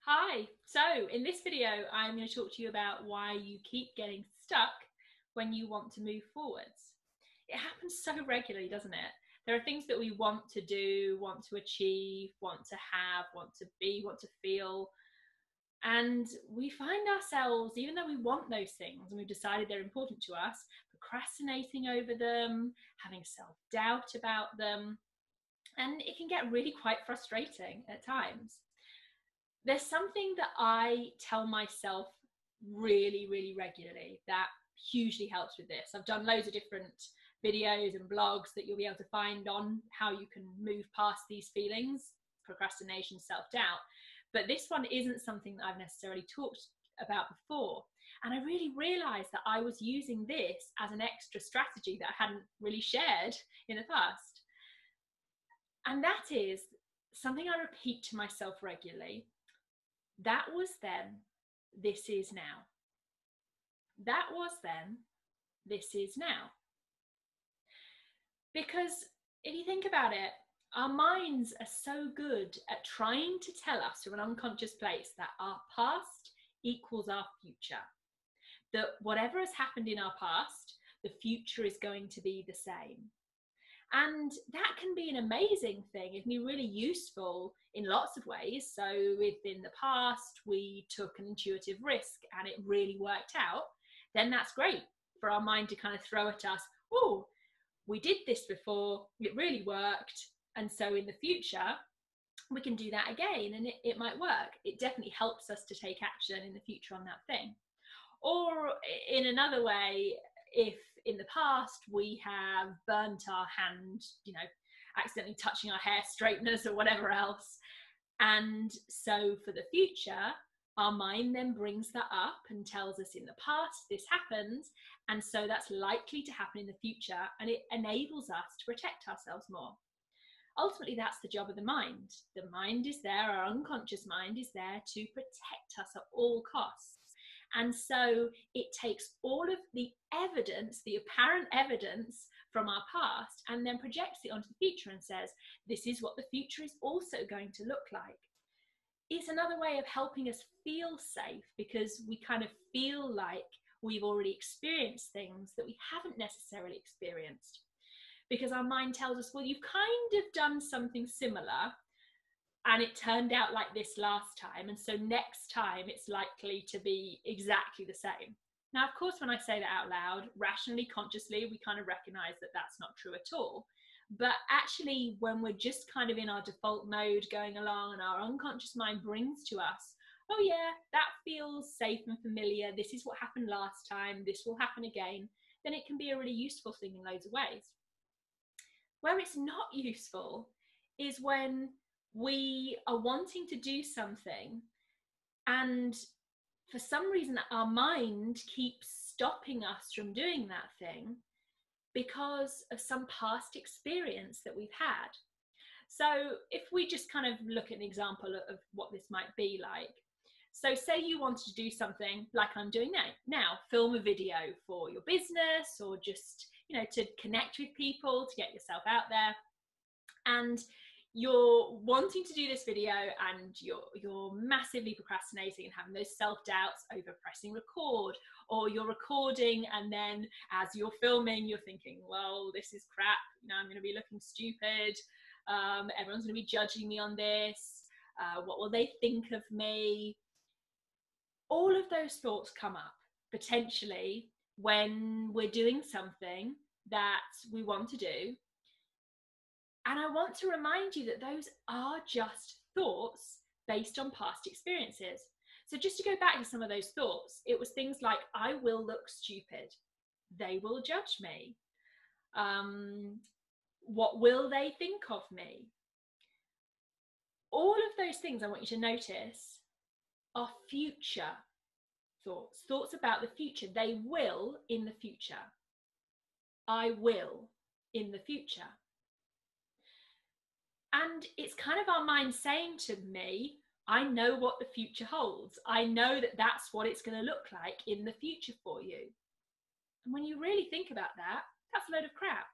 Hi, so in this video I'm going to talk to you about why you keep getting stuck when you want to move forwards. It happens so regularly, doesn't it? There are things that we want to do, want to achieve, want to have, want to be, want to feel, and we find ourselves, even though we want those things and we've decided they're important to us, procrastinating over them, having self-doubt about them, and it can get really quite frustrating at times. There's something that I tell myself really regularly that hugely helps with this. I've done loads of different videos and blogs that you'll be able to find on how you can move past these feelings, procrastination, self-doubt. But this one isn't something that I've necessarily talked about before. And I really realized that I was using this as an extra strategy that I hadn't really shared in the past. And that is something I repeat to myself regularly. That was then, this is now. That was then, this is now. Because if you think about it, our minds are so good at trying to tell us from an unconscious place that our past equals our future. That whatever has happened in our past, the future is going to be the same. And that can be an amazing thing. It can be really useful in lots of ways. So if in the past we took an intuitive risk and it really worked out, then that's great for our mind to kind of throw at us, oh, we did this before, it really worked. And so in the future, we can do that again and it might work. It definitely helps us to take action in the future on that thing. Or in another way, if in the past we have burnt our hand, accidentally touching our hair straighteners or whatever else, and so for the future, our mind then brings that up and tells us in the past this happens, and so that's likely to happen in the future, and it enables us to protect ourselves more. Ultimately, that's the job of the mind. The mind is there, our unconscious mind is there to protect us at all costs. And so it takes all of the evidence, the apparent evidence from our past, and then projects it onto the future and says, this is what the future is also going to look like. It's another way of helping us feel safe because we kind of feel like we've already experienced things that we haven't necessarily experienced. Because our mind tells us, well, you've kind of done something similar, and it turned out like this last time, and so next time it's likely to be exactly the same. Now, of course, when I say that out loud, rationally, consciously, we kind of recognize that that's not true at all. But actually, when we're just kind of in our default mode going along and our unconscious mind brings to us, oh yeah, that feels safe and familiar, this is what happened last time, this will happen again, then it can be a really useful thing in loads of ways. Where it's not useful is when we are wanting to do something and for some reason our mind keeps stopping us from doing that thing because of some past experience that we've had. So if we just kind of look at an example of what this might be like. So say you wanted to do something like I'm doing now, film a video for your business or just, to connect with people, to get yourself out there. And you're wanting to do this video and you're massively procrastinating and having those self-doubts over pressing record, or you're recording and then as you're filming you're thinking, well, this is crap, I'm going to be looking stupid, everyone's going to be judging me on this, what will they think of me? All of those thoughts come up potentially when we're doing something that we want to do. And I want to remind you that those are just thoughts based on past experiences. So just to go back to some of those thoughts, it was things like, I will look stupid. They will judge me. What will they think of me? All of those things I want you to notice are future thoughts, thoughts about the future. They will in the future. I will in the future. And it's kind of our mind saying to me, I know what the future holds. I know that that's what it's going to look like in the future for you. And when you really think about that, that's a load of crap.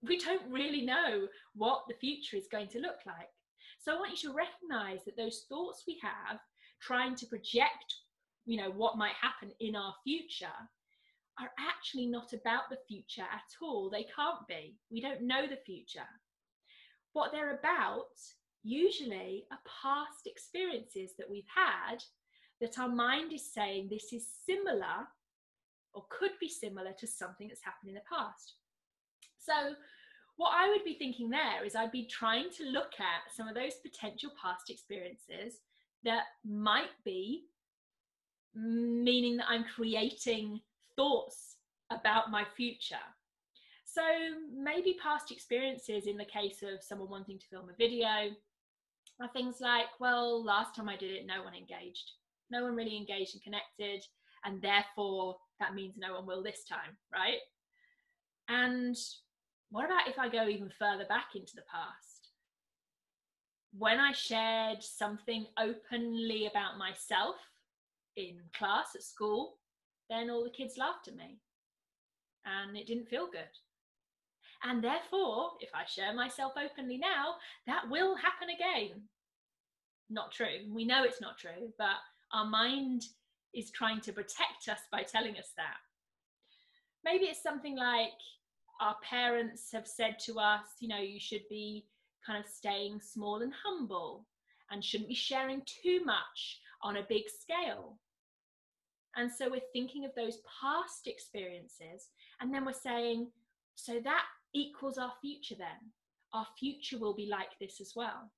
We don't really know what the future is going to look like. So I want you to recognize that those thoughts we have trying to project, what might happen in our future, are actually not about the future at all. They can't be. We don't know the future. What they're about usually are past experiences that we've had, that our mind is saying this is similar or could be similar to something that's happened in the past. So what I would be thinking there is I'd be trying to look at some of those potential past experiences that might be meaning that I'm creating thoughts about my future. So maybe past experiences in the case of someone wanting to film a video are things like, well, last time I did it, no one engaged. No one really engaged and connected, and therefore that means no one will this time, right? And what about if I go even further back into the past? When I shared something openly about myself in class at school, then all the kids laughed at me and it didn't feel good. And therefore, if I share myself openly now, that will happen again. Not true. We know it's not true, but our mind is trying to protect us by telling us that. Maybe it's something like our parents have said to us, you should be kind of staying small and humble and shouldn't be sharing too much on a big scale. And so we're thinking of those past experiences, and then we're saying, so that equals our future then. Our future will be like this as well.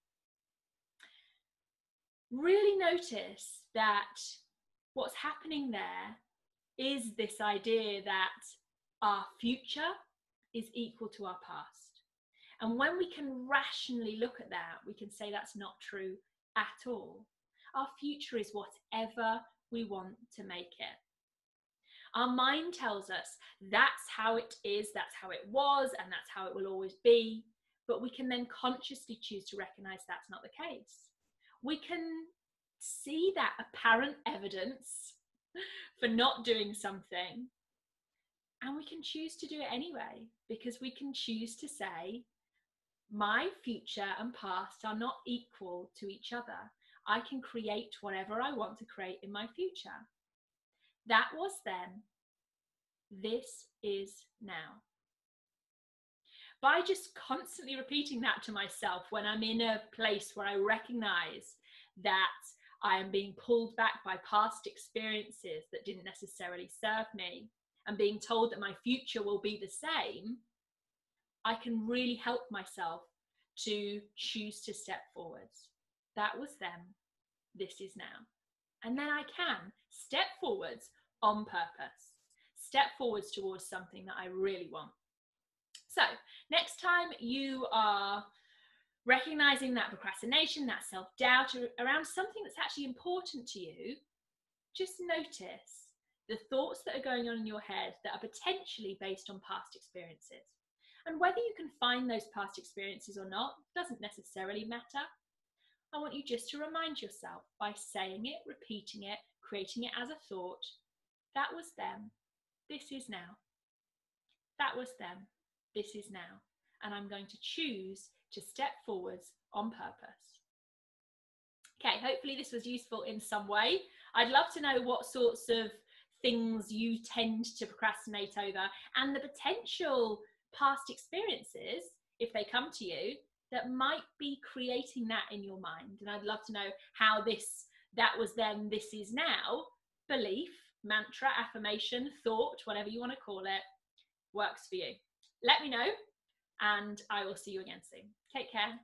Really notice that what's happening there is this idea that our future is equal to our past. And when we can rationally look at that, we can say that's not true at all. Our future is whatever we want to make it. Our mind tells us that's how it is, that's how it was, and that's how it will always be. But we can then consciously choose to recognize that's not the case. We can see that apparent evidence for not doing something, and we can choose to do it anyway, because we can choose to say, my future and past are not equal to each other. I can create whatever I want to create in my future. That was then. This is now. By just constantly repeating that to myself when I'm in a place where I recognize that I am being pulled back by past experiences that didn't necessarily serve me, and being told that my future will be the same, I can really help myself to choose to step forwards. That was then, this is now. And then I can step forwards on purpose, step forwards towards something that I really want. So next time you are recognizing that procrastination, that self-doubt around something that's actually important to you, just notice the thoughts that are going on in your head that are potentially based on past experiences. And whether you can find those past experiences or not doesn't necessarily matter. I want you just to remind yourself by saying it, repeating it, creating it as a thought. That was them. This is now. That was them. This is now. And I'm going to choose to step forwards on purpose. Okay, hopefully this was useful in some way. I'd love to know what sorts of things you tend to procrastinate over, and the potential past experiences, if they come to you, that might be creating that in your mind. And I'd love to know how this, that was then, this is now, belief, mantra, affirmation, thought, whatever you want to call it, works for you. Let me know, and I will see you again soon. Take care.